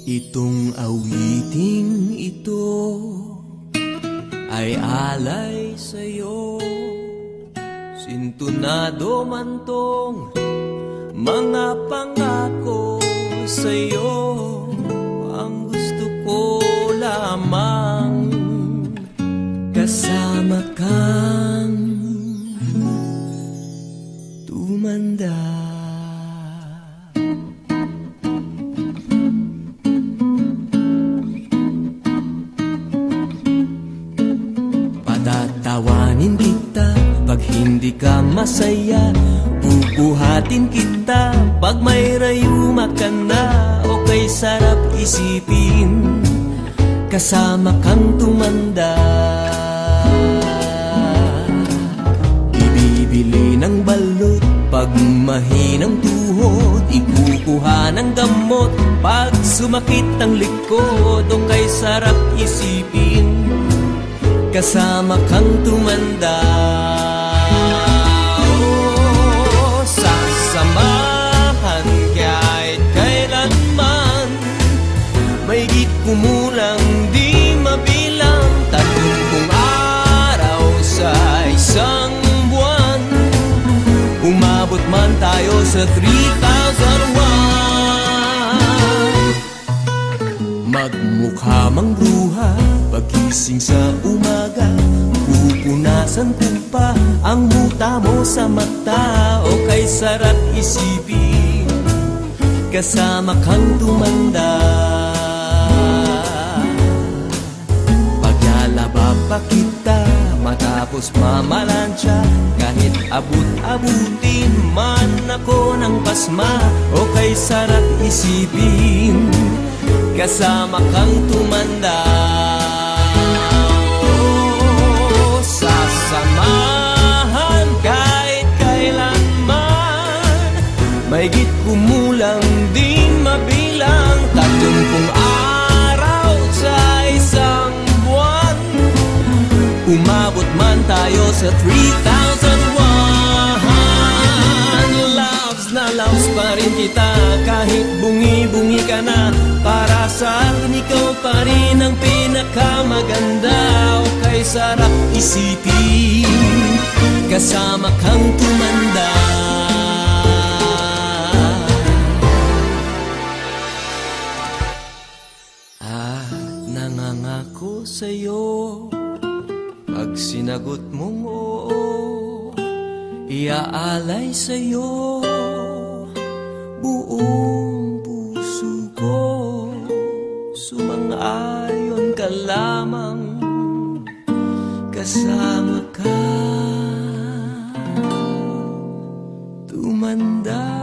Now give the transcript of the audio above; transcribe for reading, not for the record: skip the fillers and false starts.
Itong awiting ito ay alay sa'yo. Sintunado man tong mga pangako sa'yo. Ang gusto ko lamang kasama kang tumanda. Patatawanin kita pag hindi ka masaya. Bubuhatin kita pag may rayuma ka na. O kay sarap isipin kasama kang tumanda. Ibibili ng balot pag mahinang tuhod. Ikukuha ng gamot pag sumakit ang likod. O kay sarap isipin kasama kang tumanda. Oh, sasamahan kahit kailanman. Mahigit kumulang di mabilang 30 araw sa isang buwan. Umabot man tayo sa 3,001. Magmukha mang bruha pagising sa umaga. Pupunasan ko pa ang muta mo sa mata. O kay sarap isipin kasama kang tumanda. Paglalaba pa kita matapos mamalansya. Kahit abut-abutin man ako ng pasma. O kay sarap isipin kasama kang tumanda. Oh, sasamahan kahit kailanman. Mahigit kumulang di mabilang 30 araw sa isang buwan. Umabot man tayo sa 3,001. Loves na loves pa rin kita kahit bungi-bungi ka na. Para sa akin ikaw pa rin ang pinakamaganda. O kay sarap isipin kasama kang tumanda. Nangangako sa'yo pag sinagot mong oo, iaalay sa'yo buong puso ko. Sumang-ayon ka lamang kasama ka tumanda.